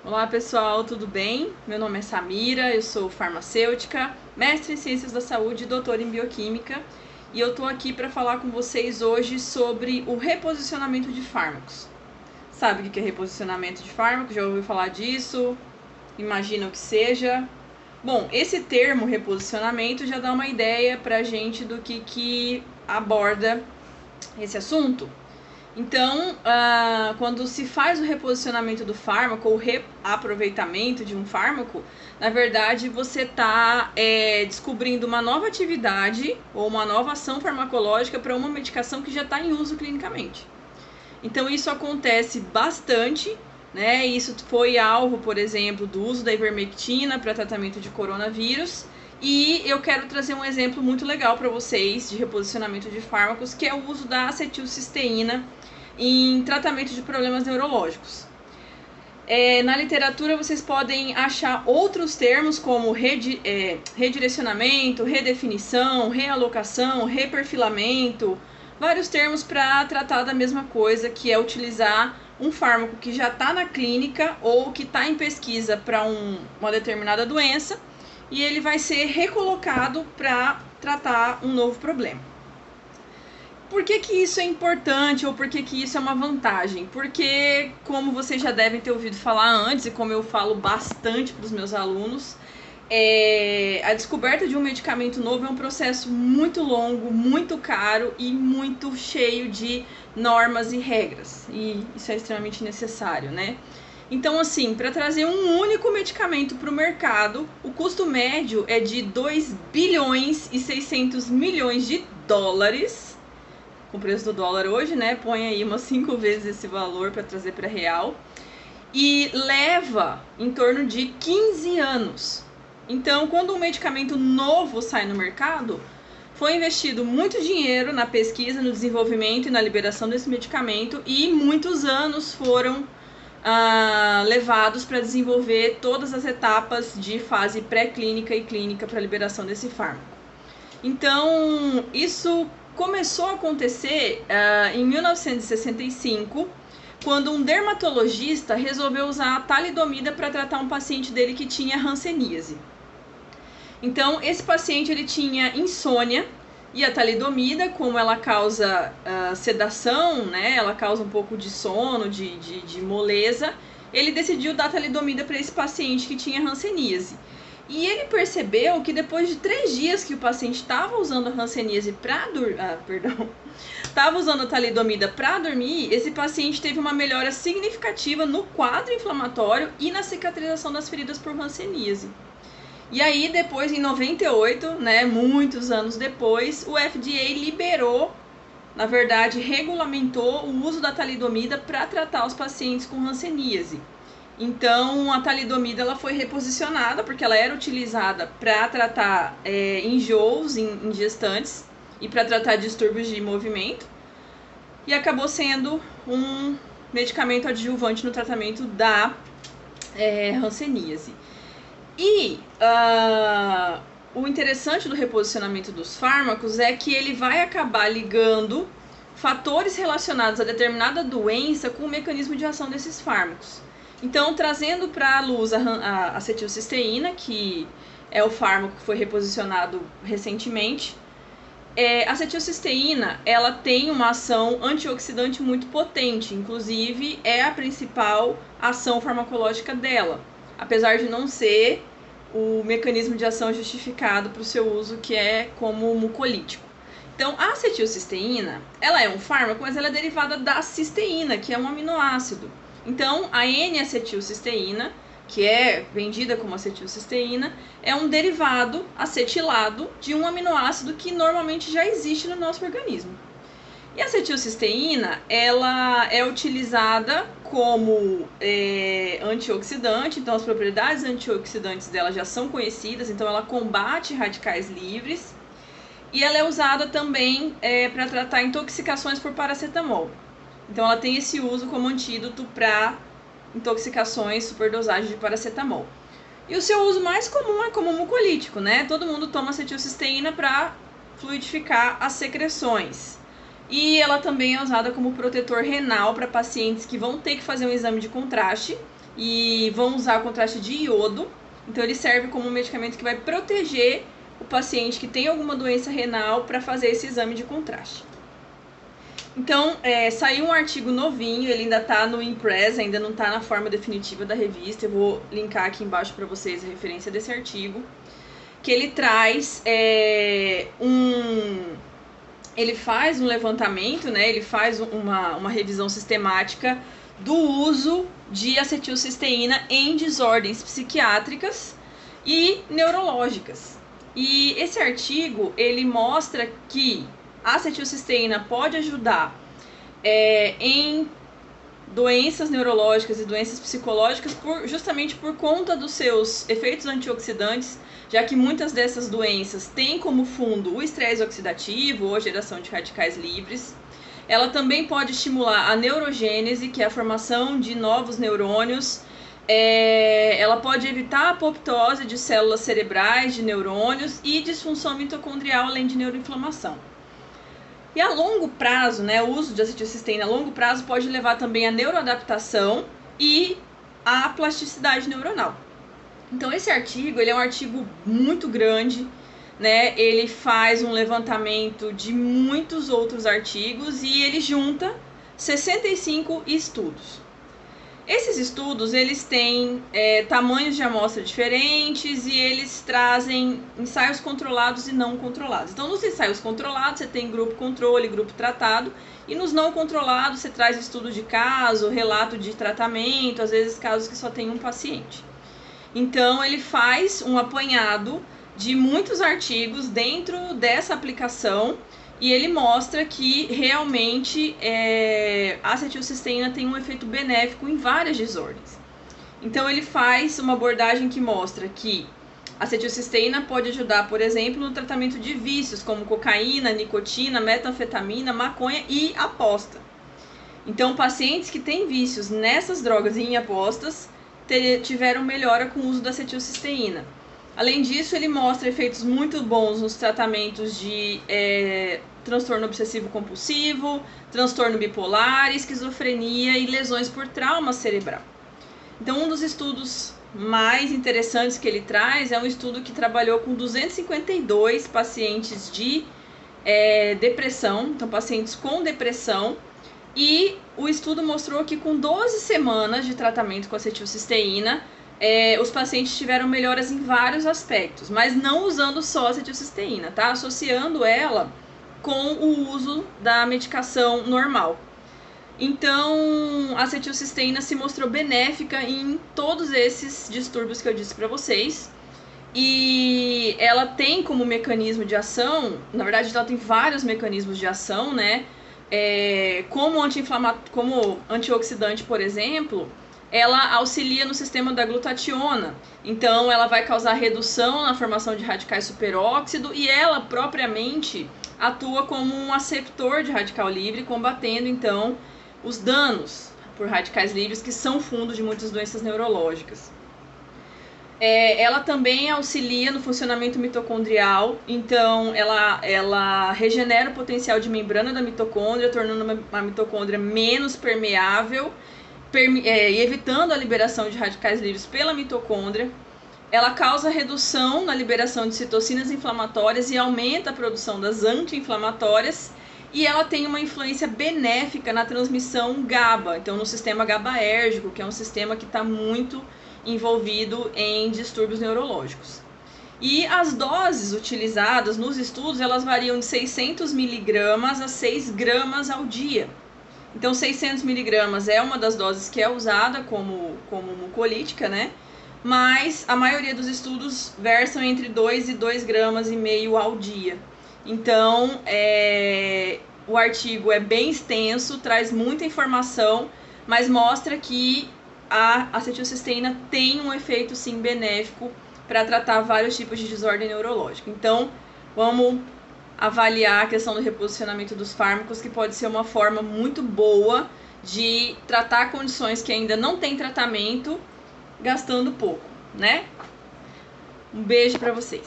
Olá pessoal, tudo bem? Meu nome é Samira, eu sou farmacêutica, mestre em Ciências da Saúde e doutora em Bioquímica, e eu tô aqui para falar com vocês hoje sobre o reposicionamento de fármacos. Sabe o que é reposicionamento de fármacos? Já ouviu falar disso? Imagina o que seja. Bom, esse termo reposicionamento já dá uma ideia pra gente do que aborda esse assunto. Então, quando se faz o reposicionamento do fármaco ou reaproveitamento de um fármaco, na verdade você está descobrindo uma nova atividade ou uma nova ação farmacológica para uma medicação que já está em uso clinicamente. Então isso acontece bastante, né? Isso foi alvo, por exemplo, do uso da ivermectina para tratamento de coronavírus. E eu quero trazer um exemplo muito legal para vocês de reposicionamento de fármacos, que é o uso da acetilcisteína em tratamento de problemas neurológicos. Na literatura vocês podem achar outros termos como redirecionamento, redefinição, realocação, reperfilamento, vários termos para tratar da mesma coisa, que é utilizar um fármaco que já está na clínica ou que está em pesquisa para uma determinada doença e ele vai ser recolocado para tratar um novo problema. Por que isso é importante ou por que isso é uma vantagem? Porque, como vocês já devem ter ouvido falar antes, e como eu falo bastante para os meus alunos, a descoberta de um medicamento novo é um processo muito longo, muito caro e muito cheio de normas e regras. E isso é extremamente necessário, né? Então, assim, para trazer um único medicamento para o mercado, o custo médio é de 2 bilhões e 600 milhões de dólares. Com o preço do dólar hoje, né? Põe aí umas 5 vezes esse valor para trazer para real. E leva em torno de 15 anos. Então, quando um medicamento novo sai no mercado, foi investido muito dinheiro na pesquisa, no desenvolvimento e na liberação desse medicamento e muitos anos foram levados para desenvolver todas as etapas de fase pré-clínica e clínica para a liberação desse fármaco. Então, isso começou a acontecer em 1965, quando um dermatologista resolveu usar a talidomida para tratar um paciente dele que tinha hanseníase. Então, esse paciente ele tinha insônia e a talidomida, como ela causa sedação, né, ela causa um pouco de sono, de moleza, ele decidiu dar talidomida para esse paciente que tinha hanseníase. E ele percebeu que depois de 3 dias que o paciente estava usando a hanseníase estava usando a talidomida para dormir, esse paciente teve uma melhora significativa no quadro inflamatório e na cicatrização das feridas por hanseníase. E aí, depois, em 98, né, muitos anos depois, o FDA liberou, na verdade, regulamentou o uso da talidomida para tratar os pacientes com hanseníase. Então, a talidomida ela foi reposicionada, porque ela era utilizada para tratar enjoos em gestantes e para tratar distúrbios de movimento, e acabou sendo um medicamento adjuvante no tratamento da hanseníase. E o interessante do reposicionamento dos fármacos é que ele vai acabar ligando fatores relacionados a determinada doença com o mecanismo de ação desses fármacos. Então, trazendo para a luz a acetilcisteína, que é o fármaco que foi reposicionado recentemente, a acetilcisteína ela tem uma ação antioxidante muito potente, inclusive é a principal ação farmacológica dela, apesar de não ser o mecanismo de ação justificado para o seu uso, que é como mucolítico. Então, a acetilcisteína, ela é um fármaco, mas ela é derivada da cisteína, que é um aminoácido. Então, a N-acetilcisteína, que é vendida como acetilcisteína, é um derivado acetilado de um aminoácido que normalmente já existe no nosso organismo. E a acetilcisteína, ela é utilizada como antioxidante, então as propriedades antioxidantes dela já são conhecidas, então ela combate radicais livres, e ela é usada também para tratar intoxicações por paracetamol. Então ela tem esse uso como antídoto para intoxicações, superdosagem de paracetamol. E o seu uso mais comum é como mucolítico, né? Todo mundo toma acetilcisteína para fluidificar as secreções. E ela também é usada como protetor renal para pacientes que vão ter que fazer um exame de contraste e vão usar o contraste de iodo. Então ele serve como um medicamento que vai proteger o paciente que tem alguma doença renal para fazer esse exame de contraste. Então, saiu um artigo novinho, ele ainda está no Impress, ainda não está na forma definitiva da revista. Eu vou linkar aqui embaixo para vocês a referência desse artigo, que ele traz ele faz um levantamento, né? Ele faz uma revisão sistemática do uso de acetilcisteína em desordens psiquiátricas e neurológicas. E esse artigo, ele mostra que a acetilcisteína pode ajudar em doenças neurológicas e doenças psicológicas justamente por conta dos seus efeitos antioxidantes, já que muitas dessas doenças têm como fundo o estresse oxidativo ou a geração de radicais livres. Ela também pode estimular a neurogênese, que é a formação de novos neurônios. Ela pode evitar a apoptose de células cerebrais, de neurônios e disfunção mitocondrial, além de neuroinflamação. E a longo prazo, né, o uso de acetilcisteína a longo prazo pode levar também à neuroadaptação e à plasticidade neuronal. Então esse artigo, ele é um artigo muito grande, né? Ele faz um levantamento de muitos outros artigos e ele junta 65 estudos. Esses estudos, eles têm tamanhos de amostra diferentes e eles trazem ensaios controlados e não controlados. Então, nos ensaios controlados, você tem grupo controle, grupo tratado, e nos não controlados, você traz estudo de caso, relato de tratamento, às vezes casos que só tem um paciente. Então, ele faz um apanhado de muitos artigos dentro dessa aplicação e ele mostra que realmente a acetilcisteína tem um efeito benéfico em várias desordens. Então ele faz uma abordagem que mostra que a acetilcisteína pode ajudar, por exemplo, no tratamento de vícios como cocaína, nicotina, metanfetamina, maconha e aposta. Então pacientes que têm vícios nessas drogas e em apostas tiveram melhora com o uso da acetilcisteína. Além disso, ele mostra efeitos muito bons nos tratamentos de transtorno obsessivo-compulsivo, transtorno bipolar, esquizofrenia e lesões por trauma cerebral. Então, um dos estudos mais interessantes que ele traz é um estudo que trabalhou com 252 pacientes de depressão, então pacientes com depressão, e o estudo mostrou que com 12 semanas de tratamento com acetilcisteína, os pacientes tiveram melhoras em vários aspectos, mas não usando só acetilcisteína, tá? Associando ela com o uso da medicação normal. Então, a acetilcisteína se mostrou benéfica em todos esses distúrbios que eu disse para vocês. E ela tem como mecanismo de ação, na verdade ela tem vários mecanismos de ação, né? Como antioxidante, por exemplo, ela auxilia no sistema da glutationa. Então, ela vai causar redução na formação de radicais superóxido e ela propriamente atua como um aceptor de radical livre, combatendo, então, os danos por radicais livres que são fundo de muitas doenças neurológicas. Ela também auxilia no funcionamento mitocondrial, então ela regenera o potencial de membrana da mitocôndria, tornando a mitocôndria menos permeável, e evitando a liberação de radicais livres pela mitocôndria. Ela causa redução na liberação de citocinas inflamatórias e aumenta a produção das anti-inflamatórias, e ela tem uma influência benéfica na transmissão GABA, então no sistema GABAérgico, que é um sistema que está muito envolvido em distúrbios neurológicos. E as doses utilizadas nos estudos, elas variam de 600 miligramas a 6 gramas ao dia. Então 600 miligramas é uma das doses que é usada como mucolítica, né? Mas a maioria dos estudos versam entre 2 e 2,5 gramas ao dia. Então, o artigo é bem extenso, traz muita informação, mas mostra que a acetilcisteína tem um efeito, sim, benéfico para tratar vários tipos de desordem neurológica. Então, vamos avaliar a questão do reposicionamento dos fármacos, que pode ser uma forma muito boa de tratar condições que ainda não tem tratamento, gastando pouco, né? Um beijo para vocês.